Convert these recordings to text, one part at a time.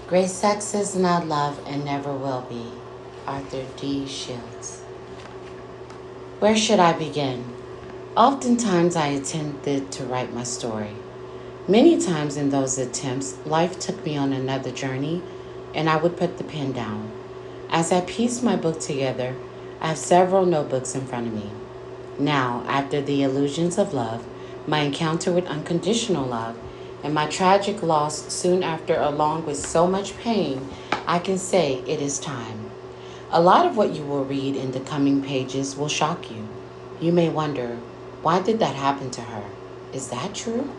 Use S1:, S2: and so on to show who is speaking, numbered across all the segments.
S1: Great sex is not love and never will be. Author Dee Shields. Where should I begin? Oftentimes I attempted to write my story. Many times in those attempts, life took me on another journey and I would put the pen down. As I pieced my book together, I have several notebooks in front of me. Now, after the illusions of love, my encounter with unconditional love, and my tragic loss soon after, along with so much pain, I can say it is time. A lot of what you will read in the coming pages will shock you. You may wonder, why did that happen to her? Is that true?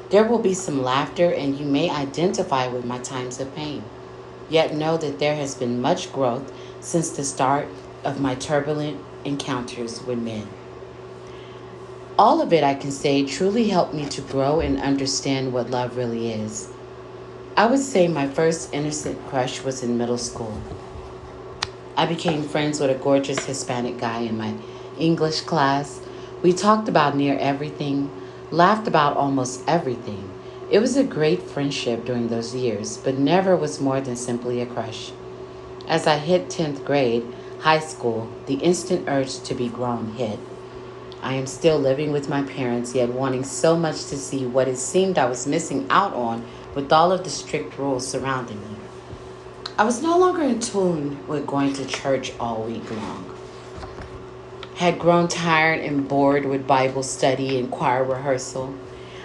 S1: There will be some laughter, and you may identify with my times of pain. Yet know that there has been much growth since the start of my turbulent encounters with men. All of it, I can say, truly helped me to grow and understand what love really is. I would say my first innocent crush was in middle school. I became friends with a gorgeous Hispanic guy in my English class. We talked about near everything, laughed about almost everything. It was a great friendship during those years, but never was more than simply a crush. As I hit 10th grade, high school, the instant urge to be grown hit. I am still living with my parents, yet wanting so much to see what it seemed I was missing out on with all of the strict rules surrounding me. I was no longer in tune with going to church all week long. Had grown tired and bored with Bible study and choir rehearsal.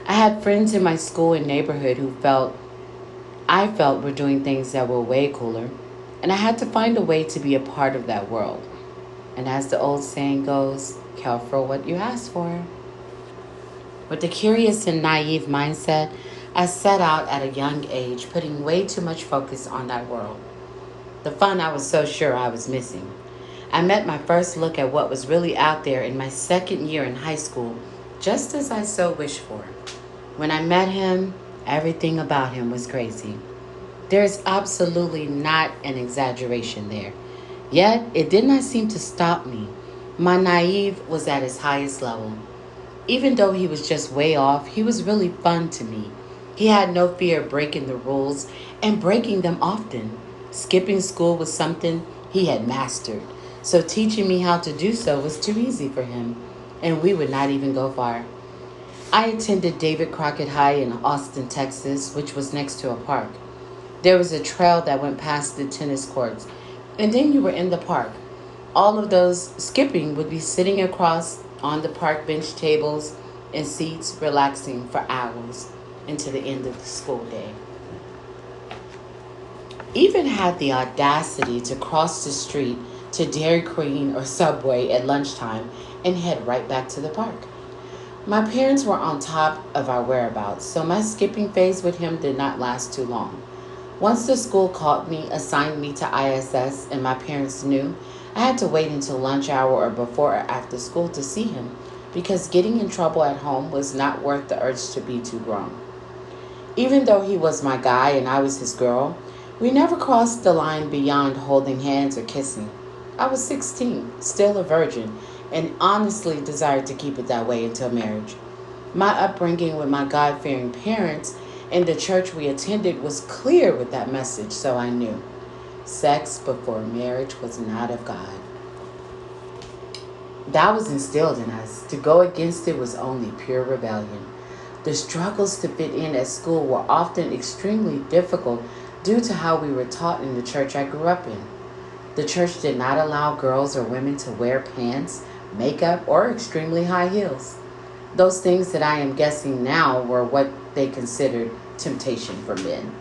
S1: I had friends in my school and neighborhood who I felt were doing things that were way cooler, and I had to find a way to be a part of that world. And as the old saying goes, careful what you ask for. With a curious and naive mindset, I set out at a young age, putting way too much focus on that world. The fun I was so sure I was missing. I met my first look at what was really out there in my second year in high school, just as I so wished for. When I met him, everything about him was crazy. There's absolutely not an exaggeration there. Yet, it did not seem to stop me. My naive was at its highest level. Even though he was just way off, he was really fun to me. He had no fear of breaking the rules and breaking them often. Skipping school was something he had mastered, so teaching me how to do so was too easy for him, and we would not even go far. I attended David Crockett High in Austin, Texas, which was next to a park. There was a trail that went past the tennis courts, and then you were in the park. All of those skipping would be sitting across on the park bench tables and seats, relaxing for hours into the end of the school day. Even had the audacity to cross the street to Dairy Queen or Subway at lunchtime and head right back to the park. My parents were on top of our whereabouts, so my skipping phase with him did not last too long. Once the school called me, assigned me to ISS, and my parents knew, I had to wait until lunch hour or before or after school to see him because getting in trouble at home was not worth the urge to be too grown. Even though he was my guy and I was his girl, we never crossed the line beyond holding hands or kissing. I was 16, still a virgin, and honestly desired to keep it that way until marriage. My upbringing with my God-fearing parents and the church we attended was clear with that message, so I knew. Sex before marriage was not of God. That was instilled in us. To go against it was only pure rebellion. The struggles to fit in at school were often extremely difficult due to how we were taught in the church I grew up in. The church did not allow girls or women to wear pants, makeup, or extremely high heels. Those things that I am guessing now were what they considered temptation for men.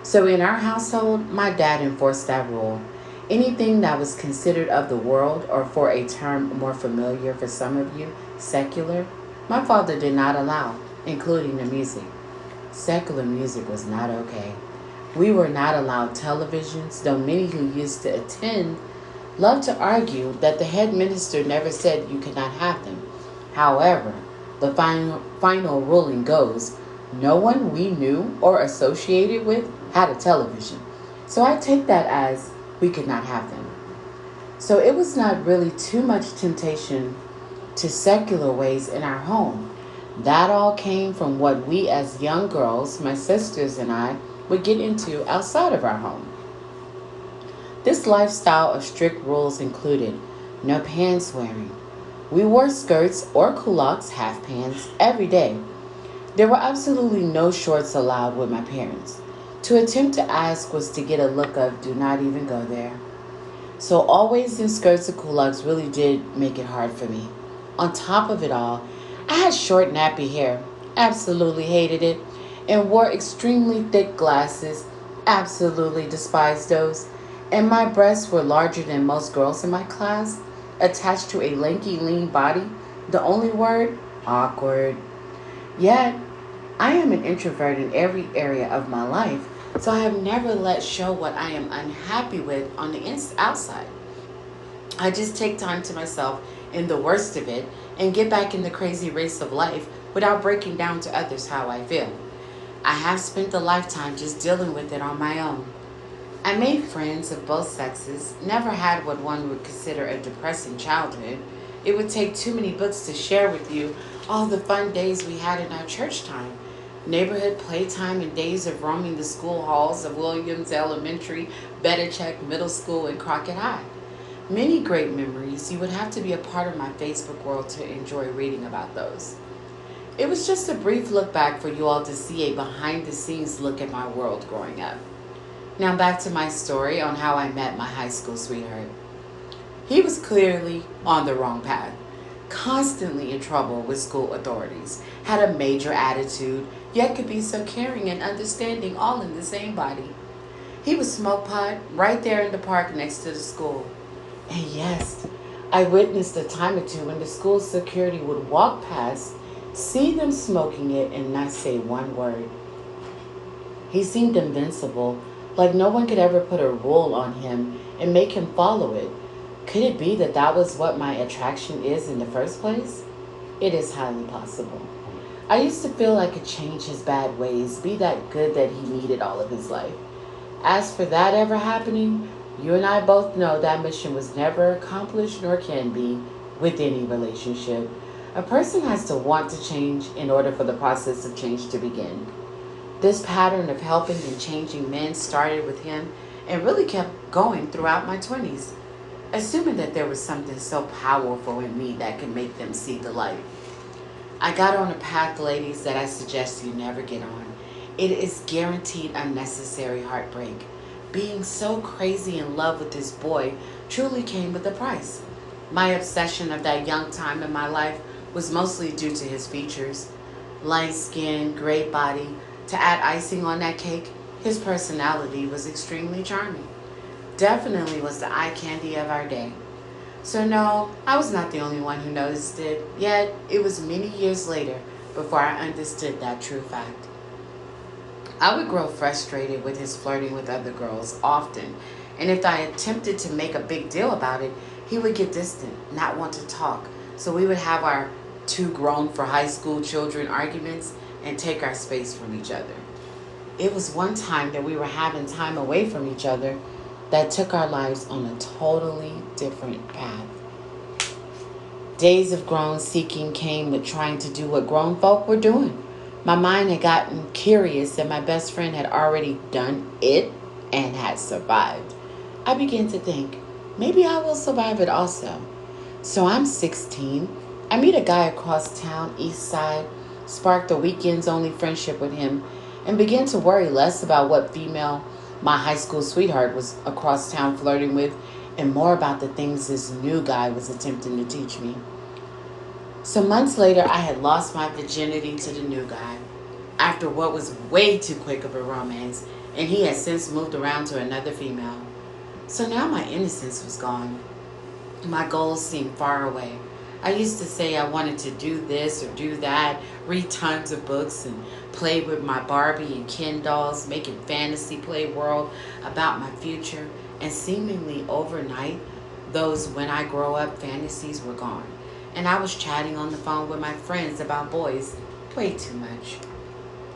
S1: So in our household, my dad enforced that rule. Anything that was considered of the world, or for a term more familiar for some of you, secular, my father did not allow, including the music. Secular music was not okay. We were not allowed televisions, though many who used to attend loved to argue that the head minister never said you could not have them. However, the final ruling goes, no one we knew or associated with had a television. So I take that as we could not have them. So it was not really too much temptation to secular ways in our home. That all came from what we as young girls, my sisters and I, would get into outside of our home. This lifestyle of strict rules included no pants wearing. We wore skirts or culottes, half pants, every day. There were absolutely no shorts allowed with my parents. To attempt to ask was to get a look of do not even go there. So always in skirts and culottes really did make it hard for me. On top of it all, I had short nappy hair, absolutely hated it, and wore extremely thick glasses, absolutely despised those, and my breasts were larger than most girls in my class, attached to a lanky, lean body. The only word? Awkward. Yet, I am an introvert in every area of my life, so I have never let show what I am unhappy with on the outside. I just take time to myself in the worst of it and get back in the crazy race of life without breaking down to others how I feel. I have spent a lifetime just dealing with it on my own. I made friends of both sexes, never had what one would consider a depressing childhood. It would take too many books to share with you all the fun days we had in our church time, neighborhood playtime, and days of roaming the school halls of Williams Elementary, Bettercheck Middle School, and Crockett High. Many great memories. You would have to be a part of my Facebook world to enjoy reading about those. It was just a brief look back for you all to see a behind the scenes look at my world growing up. Now back to my story on how I met my high school sweetheart. He was clearly on the wrong path, constantly in trouble with school authorities, had a major attitude, yet could be so caring and understanding all in the same body. He would smoke pot right there in the park next to the school. And yes, I witnessed a time or two when the school security would walk past, see them smoking it, and not say one word. He seemed invincible, like no one could ever put a rule on him and make him follow it. Could it be that that was what my attraction is in the first place? It is highly possible. I used to feel I could change his bad ways, be that good that he needed all of his life. As for that ever happening, you and I both know that mission was never accomplished nor can be with any relationship. A person has to want to change in order for the process of change to begin. This pattern of helping and changing men started with him and really kept going throughout my 20s, assuming that there was something so powerful in me that could make them see the light. I got on a path, ladies, that I suggest you never get on. It is guaranteed unnecessary heartbreak. Being so crazy in love with this boy truly came with a price. My obsession of that young time in my life was mostly due to his features. Light skin, great body. To add icing on that cake, his personality was extremely charming. Definitely was the eye candy of our day. So no, I was not the only one who noticed it, yet it was many years later before I understood that true fact. I would grow frustrated with his flirting with other girls often, and if I attempted to make a big deal about it, he would get distant, not want to talk. So we would have our too grown for high school children arguments and take our space from each other. It was one time that we were having time away from each other that took our lives on a totally different path. Days of grown seeking came with trying to do what grown folk were doing. My mind had gotten curious and my best friend had already done it and had survived. I began to think, maybe I will survive it also. So I'm 16. I meet a guy across town, east side, sparked a weekends only friendship with him, and began to worry less about what female my high school sweetheart was across town flirting with and more about the things this new guy was attempting to teach me. So months later, I had lost my virginity to the new guy after what was way too quick of a romance, and he had since moved around to another female. So now my innocence was gone. My goals seemed far away. I used to say I wanted to do this or do that, read tons of books and play with my Barbie and Ken dolls, making fantasy play world about my future. And seemingly overnight, those when I grow up fantasies were gone. And I was chatting on the phone with my friends about boys way too much.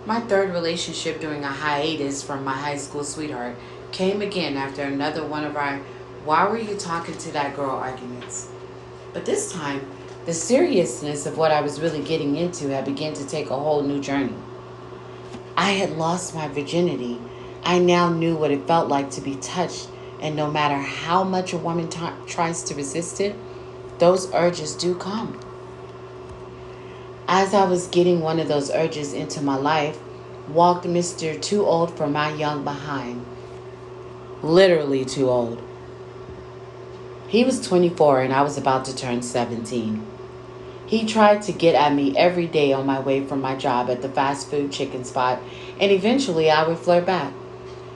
S1: My third relationship during a hiatus from my high school sweetheart came again after another one of our "why were you talking to that girl" arguments. But this time, the seriousness of what I was really getting into had begun to take a whole new journey. I had lost my virginity. I now knew what it felt like to be touched, and no matter how much a woman tries to resist it, those urges do come. As I was getting one of those urges into my life, walked Mr. Too Old for My Young behind. Literally too old. He was 24 and I was about to turn 17. He tried to get at me every day on my way from my job at the fast food chicken spot, and eventually I would flirt back.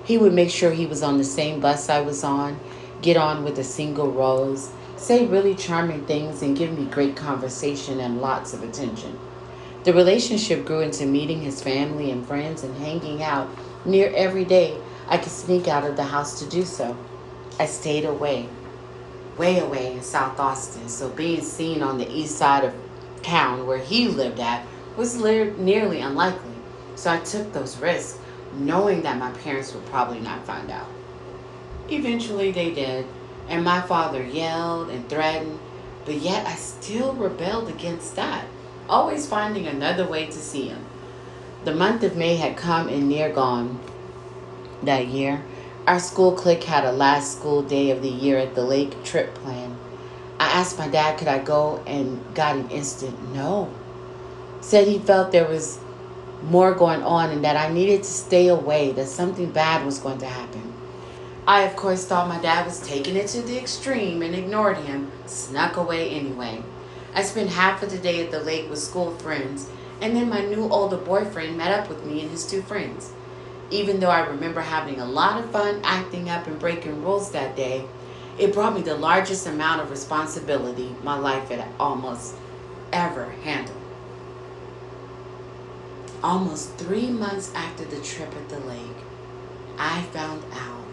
S1: He would make sure he was on the same bus I was on, get on with a single rose, say really charming things, and give me great conversation and lots of attention. The relationship grew into meeting his family and friends and hanging out near every day I could sneak out of the house to do so. I stayed away, way away in South Austin, so being seen on the east side of town where he lived at was nearly unlikely. So I took those risks, knowing that my parents would probably not find out. Eventually they did, and my father yelled and threatened, but yet I still rebelled against that, always finding another way to see him. The month of May had come and near gone. That year, our school clique had a last school day of the year at the lake trip planned. I asked my dad could I go and got an instant no. Said he felt there was more going on and that I needed to stay away, that something bad was going to happen. I, of course, thought my dad was taking it to the extreme and ignored him, snuck away anyway. I spent half of the day at the lake with school friends, and then my new older boyfriend met up with me and his two friends. Even though I remember having a lot of fun acting up and breaking rules that day, it brought me the largest amount of responsibility my life had almost ever handled. Almost 3 months after the trip at the lake, I found out.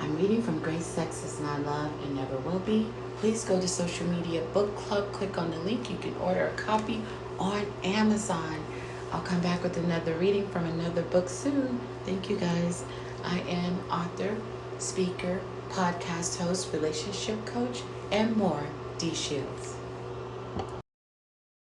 S1: I'm reading from Grace, Sex Is Not Love and Never Will Be. Please go to Social Media Book Club, click on the link. You can order a copy on Amazon. I'll come back with another reading from another book soon. Thank you guys. I am author, speaker, podcast host, relationship coach, and more, Dee Shields.